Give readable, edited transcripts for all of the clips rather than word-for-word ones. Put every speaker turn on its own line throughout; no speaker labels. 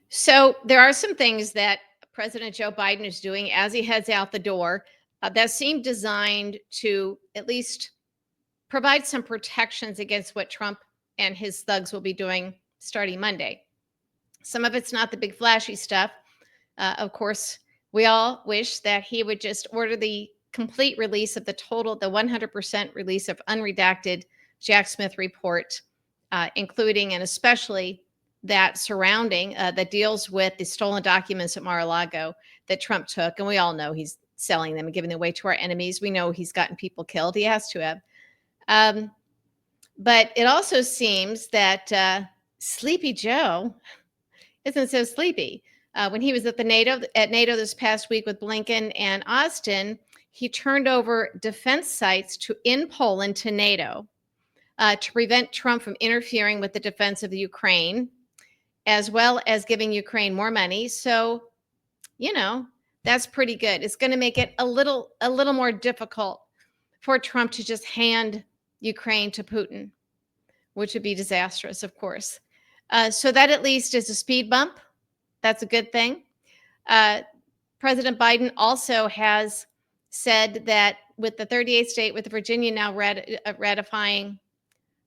So there are some things that President Joe Biden is doing as he heads out the door that seem designed to at least provide some protections against what Trump and his thugs will be doing starting Monday. Some of it's not the big flashy stuff. Of course, we all wish that he would just order the complete release of the 100% release of unredacted Jack Smith report, including and especially that surrounding that deals with the stolen documents at Mar-a-Lago that Trump took. And we all know he's selling them and giving them away to our enemies. We know he's gotten people killed. He has to have. Um, but it also seems that Sleepy Joe isn't so sleepy. When he was at NATO this past week with Blinken and Austin, he turned over defense sites in Poland to NATO to prevent Trump from interfering with the defense of the Ukraine, as well as giving Ukraine more money. So, you know, that's pretty good. It's going to make it a little more difficult for Trump to just hand Ukraine to Putin, which would be disastrous, of course. So that at least is a speed bump. That's a good thing. President Biden also has said that with the 38th state, with Virginia now ratifying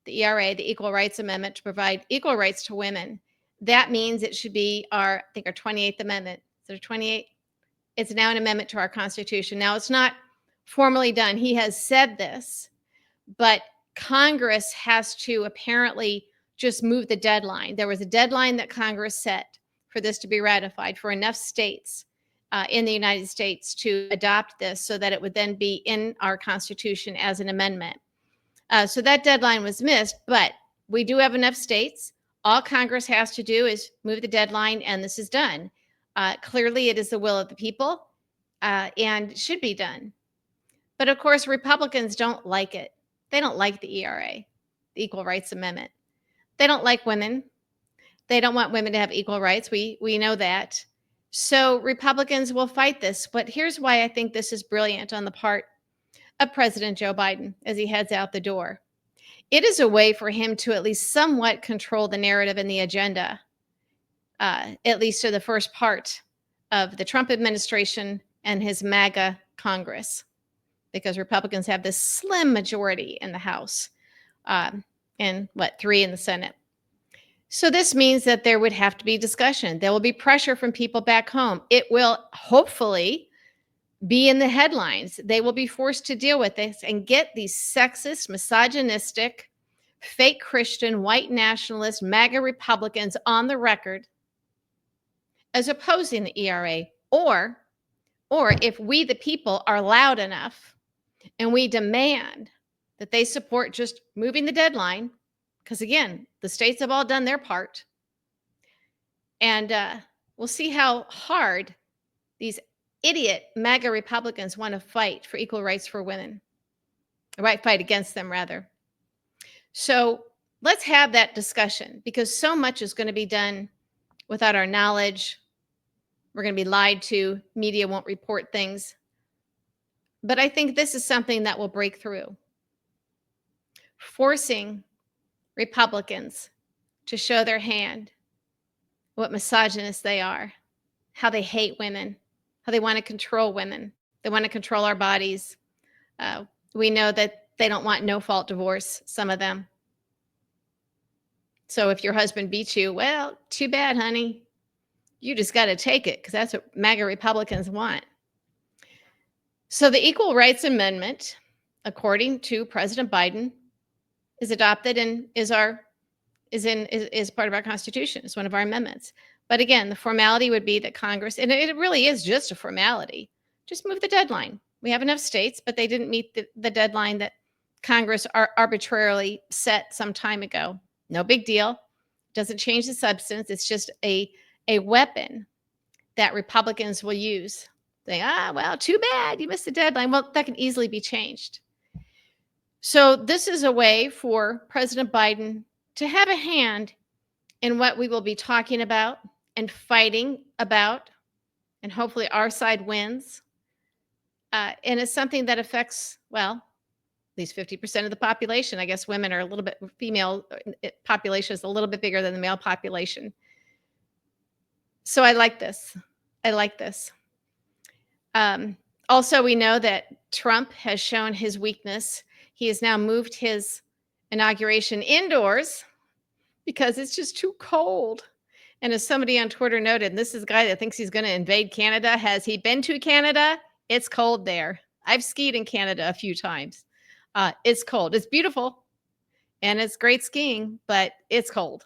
the ERA, the Equal Rights Amendment, to provide equal rights to women, that means it should be our 28th Amendment. So 28, it's now an amendment to our Constitution. Now, it's not formally done. He has said this, but Congress has to apparently just move the deadline. There was a deadline that Congress set for this to be ratified for enough states in the United States to adopt this so that it would then be in our Constitution as an amendment. So that deadline was missed, but we do have enough states. All Congress has to do is move the deadline, and this is done. Clearly, it is the will of the people and should be done. But of course, Republicans don't like it. They don't like the ERA, the Equal Rights Amendment. They don't like women. They don't want women to have equal rights. We know that. So Republicans will fight this. But here's why I think this is brilliant on the part of President Joe Biden as he heads out the door. It is a way for him to at least somewhat control the narrative and the agenda, at least to the first part of the Trump administration and his MAGA Congress, because Republicans have this slim majority in the House and 3 in the Senate. So this means that there would have to be discussion. There will be pressure from people back home. It will hopefully be in the headlines. They will be forced to deal with this and get these sexist, misogynistic, fake Christian, white nationalist, MAGA Republicans on the record as opposing the ERA. Or if we, the people, are loud enough and we demand that they support just moving the deadline, because again, the states have all done their part. And we'll see how hard these idiot MAGA Republicans want to fight for equal rights for women. Fight against them, rather. So let's have that discussion, because so much is going to be done without our knowledge. We're going to be lied to. Media won't report things. But I think this is something that will break through, forcing Republicans to show their hand, what misogynists they are, how they hate women, how they want to control women. They want to control our bodies. We know that they don't want no-fault divorce, some of them. So if your husband beats you, well, too bad, honey. You just got to take it, because that's what MAGA Republicans want. So the Equal Rights Amendment, according to President Biden, is adopted and is part of our Constitution. It's one of our amendments. But again, the formality would be that Congress, and it really is just a formality, just move the deadline. We have enough states, but they didn't meet the deadline that Congress arbitrarily set some time ago. No big deal. Doesn't change the substance. It's just a weapon that Republicans will use. Saying, well, too bad, you missed the deadline. Well, that can easily be changed. So this is a way for President Biden to have a hand in what we will be talking about and fighting about, and hopefully our side wins. And it's something that affects, well, at least 50% of the population. I guess women are a little bit, female population is a little bit bigger than the male population. So I like this. I like this. Also, we know that Trump has shown his weakness. He has now moved his inauguration indoors because it's just too cold. And as somebody on Twitter noted, and this is a guy that thinks he's going to invade Canada. Has he been to Canada? It's cold there. I've skied in Canada a few times. It's cold. It's beautiful and it's great skiing, but it's cold.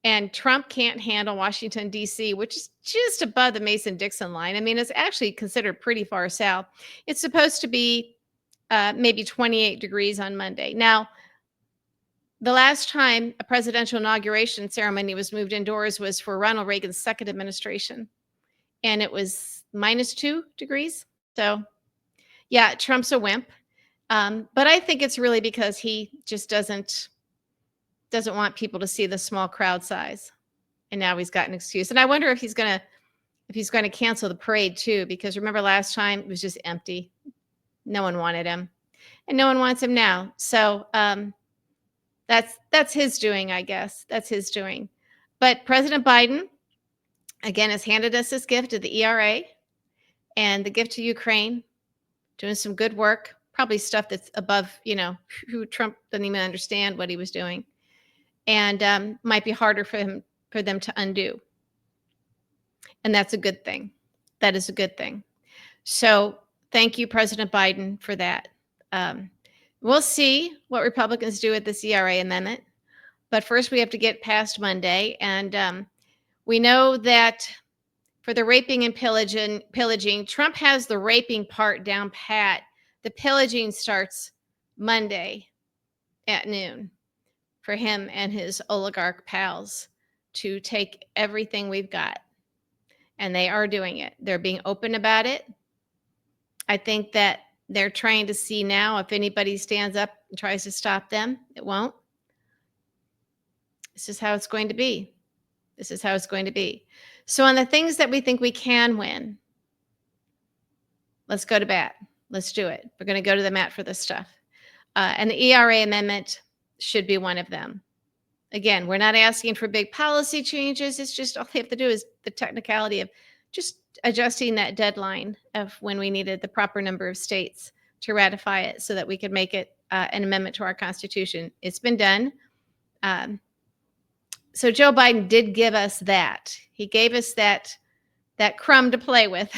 And Trump can't handle Washington, D.C., which is just above the Mason-Dixon line. I mean, it's actually considered pretty far south. It's supposed to be maybe 28 degrees on Monday. Now, the last time a presidential inauguration ceremony was moved indoors was for Ronald Reagan's second administration, and it was -2 degrees. So, yeah, Trump's a wimp. But I think it's really because he just doesn't want people to see the small crowd size. And now he's got an excuse. And I wonder if he's going to cancel the parade too, because remember last time it was just empty. No one wanted him, and no one wants him now. So that's his doing, I guess. That's his doing. But President Biden again has handed us this gift of the ERA and the gift to Ukraine, doing some good work. Probably stuff that's above, who Trump doesn't even understand what he was doing, and might be harder for them to undo. And that's a good thing. That is a good thing. So thank you, President Biden, for that. We'll see what Republicans do with this ERA amendment. But first, we have to get past Monday. And we know that for the raping and pillaging, Trump has the raping part down pat. The pillaging starts Monday at noon for him and his oligarch pals to take everything we've got. And they are doing it. They're being open about it. I think that they're trying to see now if anybody stands up and tries to stop them. It won't. This is how it's going to be. This is how it's going to be. So on the things that we think we can win, let's go to bat. Let's do it. We're going to go to the mat for this stuff. And the ERA amendment should be one of them. Again, we're not asking for big policy changes. It's just all they have to do is the technicality of just adjusting that deadline of when we needed the proper number of states to ratify it so that we could make it an amendment to our Constitution. It's been done. So Joe Biden did give us that. He gave us that crumb to play with.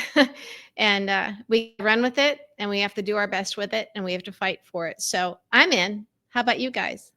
And we run with it, and we have to do our best with it, and we have to fight for it. So I'm in. How about you guys?